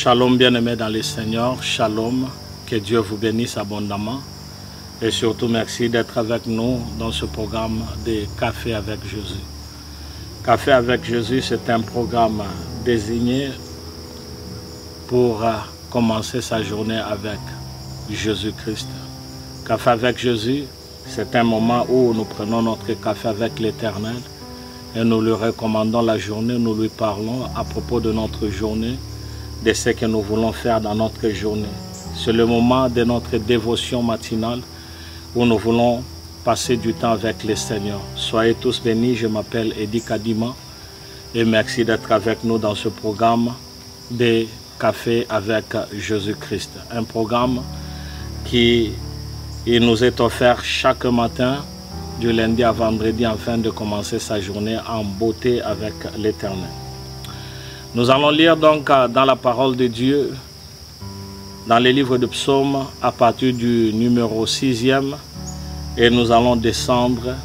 Shalom bien-aimés dans le Seigneur, Shalom, que Dieu vous bénisse abondamment et surtout merci d'être avec nous dans ce programme de Café avec Jésus. Café avec Jésus, c'est un programme désigné pour commencer sa journée avec Jésus-Christ. Café avec Jésus, c'est un moment où nous prenons notre café avec l'Éternel et nous lui recommandons la journée, nous lui parlons à propos de notre journée, de ce que nous voulons faire dans notre journée. C'est le moment de notre dévotion matinale où nous voulons passer du temps avec le Seigneur. Soyez tous bénis, je m'appelle Edi Kadima et merci d'être avec nous dans ce programme de Café avec Jésus-Christ. Un programme qui nous est offert chaque matin du lundi à vendredi afin de commencer sa journée en beauté avec l'Éternel. Nous allons lire donc dans la parole de Dieu, dans les livres de psaumes, à partir du numéro 6e, et nous allons descendre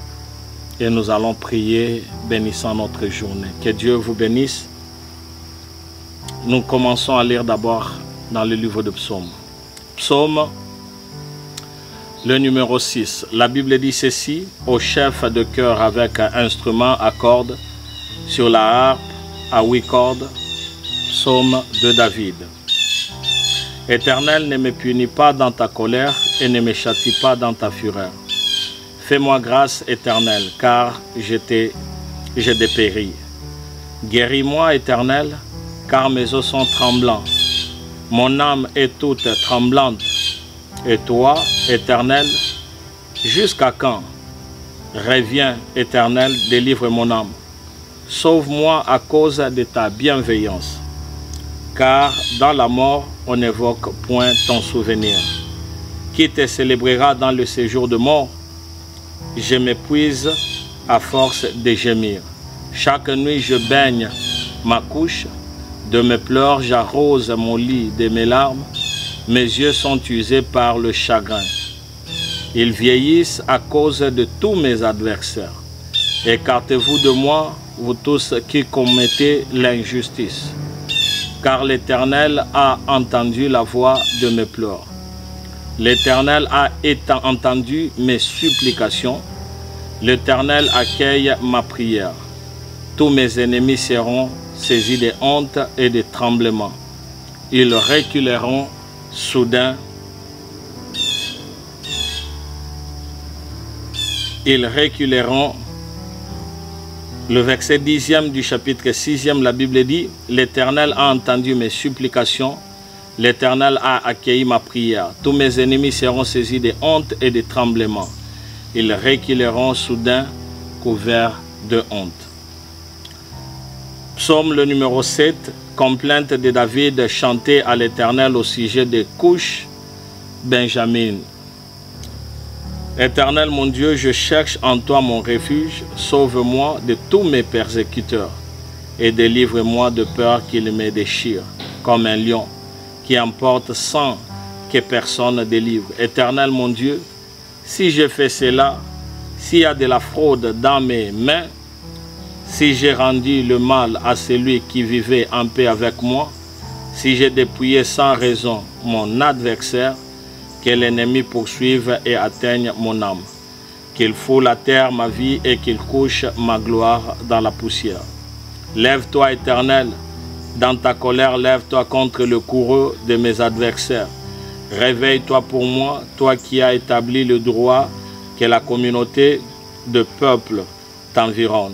et nous allons prier, bénissant notre journée. Que Dieu vous bénisse. Nous commençons à lire d'abord dans le livre de psaumes. Psaume, le numéro 6. La Bible dit ceci: au chef de chœur avec un instrument à cordes, sur la harpe à 8 cordes, psaume de David. Éternel, ne me punis pas dans ta colère et ne me châtie pas dans ta fureur. Fais-moi grâce, Éternel, car j'ai dépéri. Guéris-moi, Éternel, car mes os sont tremblants. Mon âme est toute tremblante. Et toi, Éternel, jusqu'à quand? Reviens, Éternel, délivre mon âme. Sauve-moi à cause de ta bienveillance. Car dans la mort, on n'évoque point ton souvenir. Qui te célébrera dans le séjour de mort? Je m'épuise à force de gémir. Chaque nuit, je baigne ma couche. De mes pleurs, j'arrose mon lit de mes larmes. Mes yeux sont usés par le chagrin. Ils vieillissent à cause de tous mes adversaires. Écartez-vous de moi, vous tous qui commettez l'injustice. Car l'Éternel a entendu la voix de mes pleurs. L'Éternel a entendu mes supplications. L'Éternel accueille ma prière. Tous mes ennemis seront saisis de honte et de tremblement. Ils reculeront soudain. Ils reculeront. Le verset 10e du chapitre 6e, la Bible dit: l'Éternel a entendu mes supplications, l'Éternel a accueilli ma prière. Tous mes ennemis seront saisis de honte et de tremblement. Ils reculeront soudain, couverts de honte. Psaume le numéro 7, complainte de David chantée à l'Éternel au sujet de Couche, Benjamin. Éternel mon Dieu, je cherche en toi mon refuge, sauve-moi de tous mes persécuteurs et délivre-moi de peur qu'ils me déchirent, comme un lion qui emporte sans que personne ne délivre. Éternel mon Dieu, si je fais cela, s'il y a de la fraude dans mes mains, si j'ai rendu le mal à celui qui vivait en paix avec moi, si j'ai dépouillé sans raison mon adversaire, que l'ennemi poursuive et atteigne mon âme, qu'il foule à terre ma vie et qu'il couche ma gloire dans la poussière. Lève-toi, Éternel, dans ta colère, lève-toi contre le courroux de mes adversaires. Réveille-toi pour moi, toi qui as établi le droit que la communauté de peuples t'environne.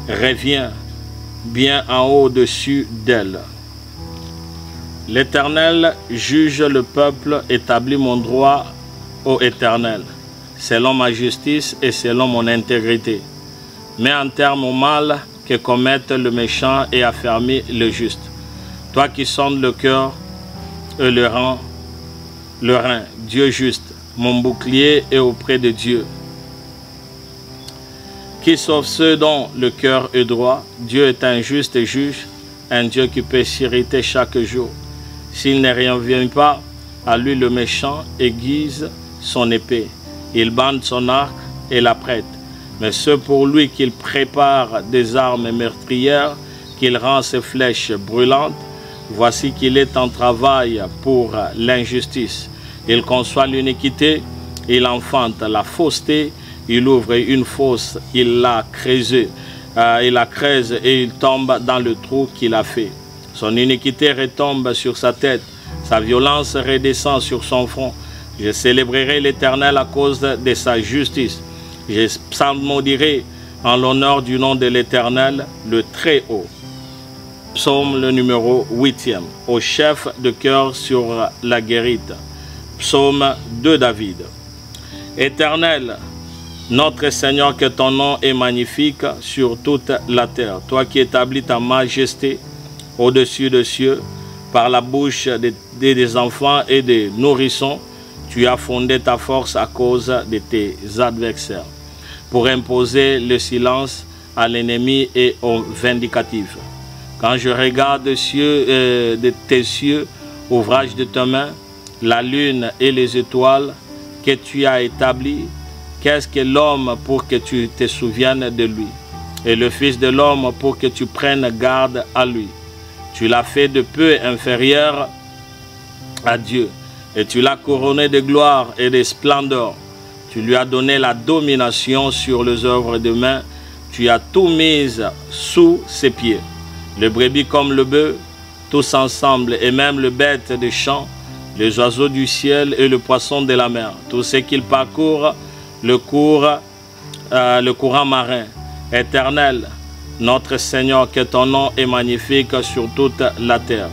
Reviens bien en haut au-dessus d'elle. L'Éternel juge le peuple, établit mon droit, ô Éternel, selon ma justice et selon mon intégrité. Mets un terme au mal que commettent le méchant et affermis le juste. Toi qui sondes le cœur et le rein, Dieu juste, mon bouclier est auprès de Dieu. Qui sauve ceux dont le cœur est droit. Dieu est un juste juge, un Dieu qui peut s'irriter chaque jour. S'il ne revient pas, à lui le méchant aiguise son épée. Il bande son arc et la prête. Mais c'est pour lui qu'il prépare des armes meurtrières, qu'il rend ses flèches brûlantes. Voici qu'il est en travail pour l'injustice. Il conçoit l'iniquité, il enfante la fausseté, il ouvre une fosse, il la creuse et il tombe dans le trou qu'il a fait. Son iniquité retombe sur sa tête, sa violence redescend sur son front. Je célébrerai l'Éternel à cause de sa justice. Je psalmodierai en l'honneur du nom de l'Éternel, le Très-Haut. Psaume le numéro 8e, au chef de chœur sur la guérite. Psaume de David. Éternel, notre Seigneur, que ton nom est magnifique sur toute la terre. Toi qui établis ta majesté au-dessus des cieux, par la bouche des enfants et des nourrissons, tu as fondé ta force à cause de tes adversaires, pour imposer le silence à l'ennemi et aux vindicatifs. Quand je regarde de tes cieux, ouvrage de tes mains, la lune et les étoiles que tu as établies, qu'est-ce que l'homme pour que tu te souviennes de lui, et le Fils de l'homme pour que tu prennes garde à lui? Tu l'as fait de peu inférieur à Dieu, et tu l'as couronné de gloire et de splendeur. Tu lui as donné la domination sur les œuvres de main. Tu as tout mis sous ses pieds. Le brebis comme le bœuf, tous ensemble, et même le bête des champs, les oiseaux du ciel et le poisson de la mer, tous ceux qui parcourent le courant marin. Éternel, notre Seigneur, que ton nom est magnifique sur toute la terre.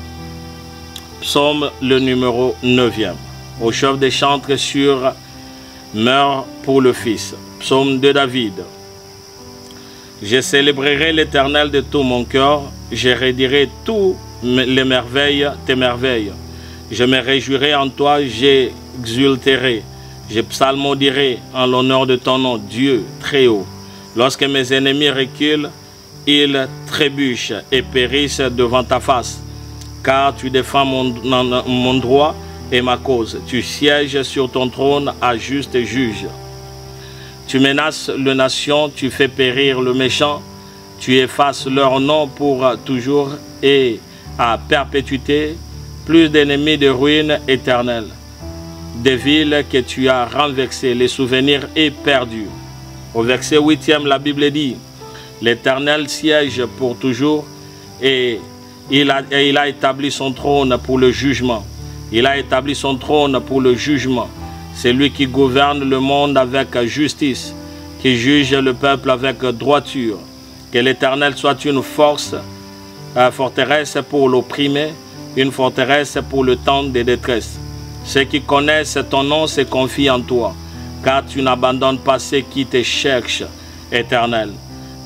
Psaume le numéro 9e. Au chef des chantres sur meurt pour le Fils. Psaume de David. Je célébrerai l'Éternel de tout mon cœur. Je redirai toutes les merveilles, tes merveilles. Je me réjouirai en toi, j'exulterai. Je psalmodierai en l'honneur de ton nom, Dieu très haut. Lorsque mes ennemis reculent, ils trébuchent et périssent devant ta face. Car tu défends mon droit et ma cause. Tu sièges sur ton trône à juste juge. Tu menaces les nations, tu fais périr le méchant. Tu effaces leur nom pour toujours et à perpétuité. Plus d'ennemis de ruines éternelles. Des villes que tu as renversées, les souvenirs éperdus. Au verset 8e, la Bible dit: l'Éternel siège pour toujours et il a établi son trône pour le jugement. Il a établi son trône pour le jugement. C'est lui qui gouverne le monde avec justice, qui juge le peuple avec droiture. Que l'Éternel soit une forteresse pour l'opprimé, une forteresse pour le temps de détresse. Ceux qui connaissent ton nom se confient en toi, car tu n'abandonnes pas ceux qui te cherchent, Éternel.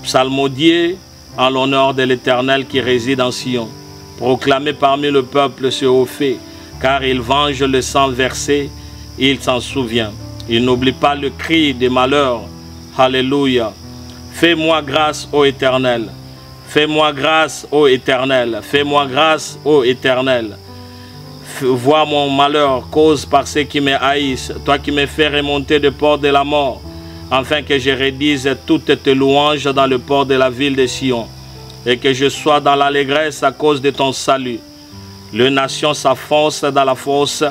Psalmodier en l'honneur de l'Éternel qui réside en Sion. Proclamez parmi le peuple ce haut fait, car il venge le sang versé, il s'en souvient. Il n'oublie pas le cri des malheurs. Alléluia. Fais-moi grâce, ô Éternel. Fais-moi grâce, ô Éternel. Fais-moi grâce, ô Éternel. Vois mon malheur, cause par ceux qui me haïssent, toi qui me fais remonter du port de la mort, afin que je redise toutes tes louanges dans le port de la ville de Sion, et que je sois dans l'allégresse à cause de ton salut. Les nations s'enfoncent dans la fosse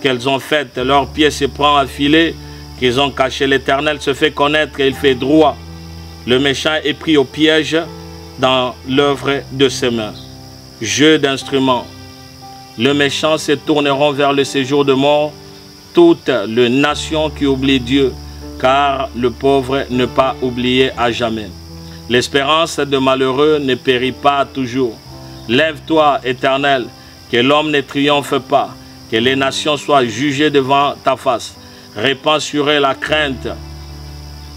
qu'elles ont faite, leurs pieds se prennent à filer, qu'ils ont caché. L'Éternel se fait connaître et il fait droit. Le méchant est pris au piège dans l'œuvre de ses mains. Jeu d'instruments. Les méchants se tourneront vers le séjour de mort, toutes les nations qui oublient Dieu, car le pauvre n'est pas oublié à jamais. L'espérance de malheureux ne périt pas toujours. Lève-toi, Éternel, que l'homme ne triomphe pas, que les nations soient jugées devant ta face. Répands sur eux la crainte,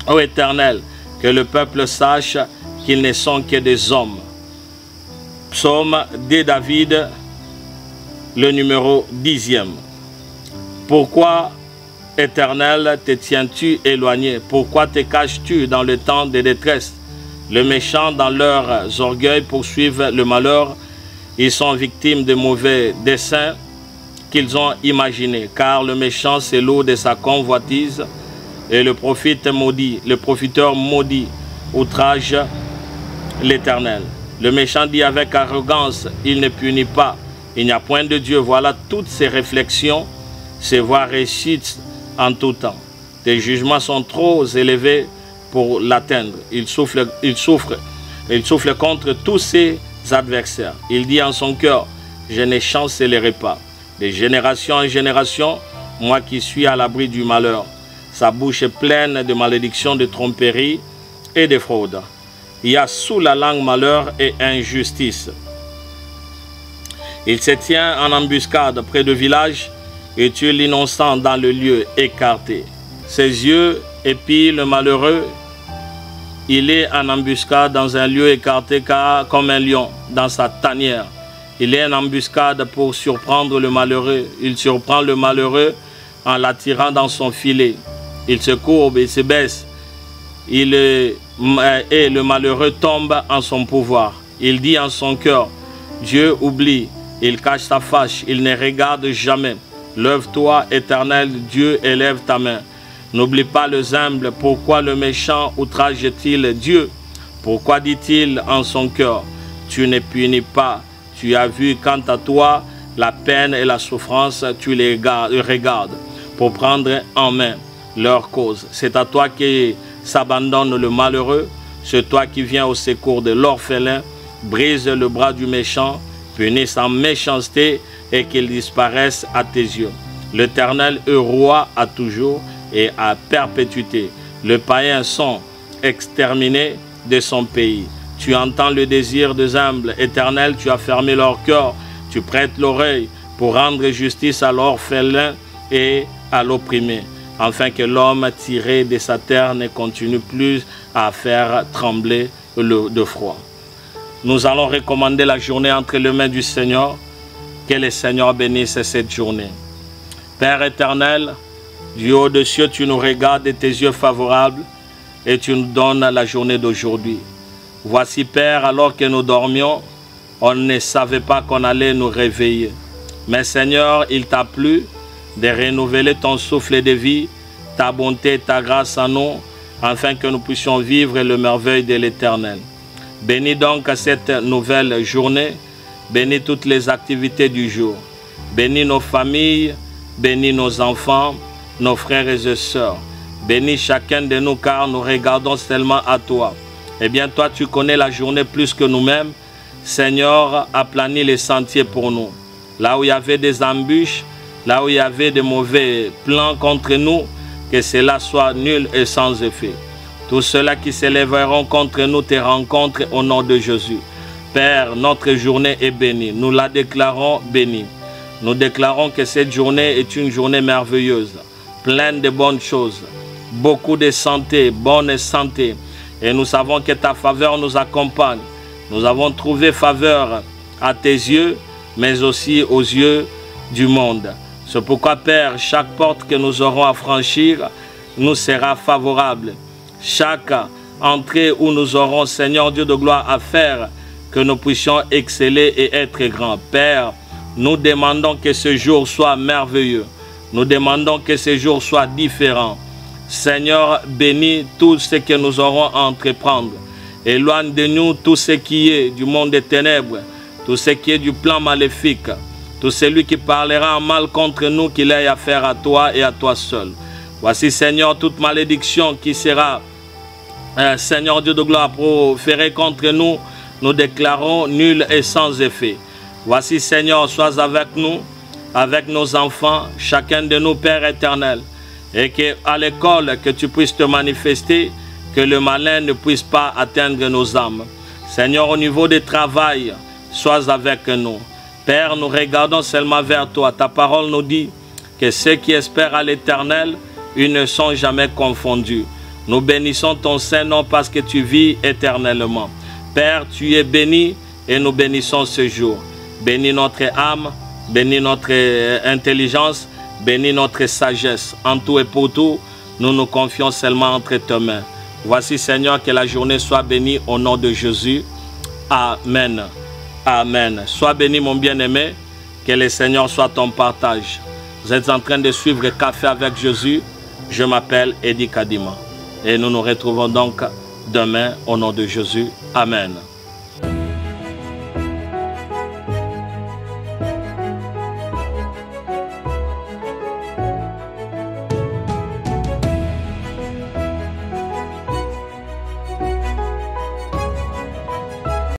ô Éternel, que le peuple sache qu'ils ne sont que des hommes. Psaume de David, le numéro 10e. Pourquoi, Éternel, te tiens-tu éloigné? Pourquoi te caches-tu dans le temps de détresse? Les méchants, dans leurs orgueils, poursuivent le malheur. Ils sont victimes de mauvais desseins qu'ils ont imaginés, car le méchant c'est l'eau de sa convoitise, et le profiteur maudit, outrage l'Éternel. Le méchant dit avec arrogance: il ne punit pas, Il n'y a point de Dieu. Voilà toutes ces réflexions, ces voies réussites en tout temps. Tes jugements sont trop élevés pour l'atteindre. Il souffle contre tous ses adversaires. Il dit en son cœur, je ne chancellerai pas. De génération en génération, moi qui suis à l'abri du malheur. Sa bouche est pleine de malédictions, de tromperies et de fraudes. Il y a sous la langue malheur et injustice. Il se tient en embuscade près de villages et tue l'innocent dans le lieu écarté. Ses yeux épient le malheureux. Il est en embuscade dans un lieu écarté comme un lion dans sa tanière. Il est en embuscade pour surprendre le malheureux. Il surprend le malheureux en l'attirant dans son filet. Il se courbe, il se baisse. Et le malheureux tombe en son pouvoir. Il dit en son cœur, Dieu oublie. Il cache sa fâche, il ne regarde jamais. Lève-toi, éternel Dieu, élève ta main. N'oublie pas le humble. Pourquoi le méchant outrage-t-il Dieu? Pourquoi dit-il en son cœur, tu ne punis pas? Tu as vu quant à toi la peine et la souffrance, tu les regardes pour prendre en main leur cause. C'est à toi qui s'abandonne le malheureux, c'est toi qui viens au secours de l'orphelin, brise le bras du méchant, punis sa méchanceté et qu'il disparaisse à tes yeux. L'Éternel est roi à toujours et à perpétuité. Les païens sont exterminés de son pays. Tu entends le désir des humbles. Éternel, tu as fermé leur cœur. Tu prêtes l'oreille pour rendre justice à l'orphelin et à l'opprimé, afin que l'homme tiré de sa terre ne continue plus à faire trembler de froid. Nous allons recommander la journée entre les mains du Seigneur. Que le Seigneur bénisse cette journée. Père éternel, du haut des cieux, tu nous regardes de tes yeux favorables et tu nous donnes la journée d'aujourd'hui. Voici, Père, alors que nous dormions, on ne savait pas qu'on allait nous réveiller. Mais Seigneur, il t'a plu de renouveler ton souffle de vie, ta bonté et ta grâce en nous, afin que nous puissions vivre le merveille de l'Éternel. Bénis donc cette nouvelle journée, bénis toutes les activités du jour, bénis nos familles, bénis nos enfants, nos frères et sœurs, bénis chacun de nous car nous regardons seulement à toi. Eh bien toi tu connais la journée plus que nous-mêmes. Seigneur, aplanis les sentiers pour nous. Là où il y avait des embûches, là où il y avait de mauvais plans contre nous, que cela soit nul et sans effet. Tous ceux-là qui s'élèveront contre nous te rencontrent au nom de Jésus. Père, notre journée est bénie. Nous la déclarons bénie. Nous déclarons que cette journée est une journée merveilleuse, pleine de bonnes choses, beaucoup de santé, bonne santé. Et nous savons que ta faveur nous accompagne. Nous avons trouvé faveur à tes yeux, mais aussi aux yeux du monde. C'est pourquoi, Père, chaque porte que nous aurons à franchir nous sera favorable. Chaque entrée où nous aurons, Seigneur Dieu de gloire, à faire, que nous puissions exceller et être grands. Père, nous demandons que ce jour soit merveilleux. Nous demandons que ce jour soit différent. Seigneur, bénis tout ce que nous aurons à entreprendre. Éloigne de nous tout ce qui est du monde des ténèbres, tout ce qui est du plan maléfique, tout celui qui parlera en mal contre nous, qu'il ait affaire à toi et à toi seul. Voici, Seigneur, toute malédiction qui sera, Seigneur Dieu de gloire, proférée contre nous, nous déclarons nul et sans effet. Voici, Seigneur, sois avec nous, avec nos enfants, chacun de nous, Père éternel, et qu'à l'école, que tu puisses te manifester, que le malin ne puisse pas atteindre nos âmes. Seigneur, au niveau du travail, sois avec nous. Père, nous regardons seulement vers toi. Ta parole nous dit que ceux qui espèrent à l'Éternel, ils ne sont jamais confondus. Nous bénissons ton Saint-Nom parce que tu vis éternellement. Père, tu es béni et nous bénissons ce jour. Bénis notre âme, bénis notre intelligence, bénis notre sagesse. En tout et pour tout, nous nous confions seulement entre tes mains. Voici, Seigneur, que la journée soit bénie au nom de Jésus. Amen. Amen. Sois béni, mon bien-aimé. Que le Seigneur soit ton partage. Vous êtes en train de suivre Café avec Jésus. Je m'appelle Eddie Kadima. Et nous nous retrouvons donc demain au nom de Jésus. Amen.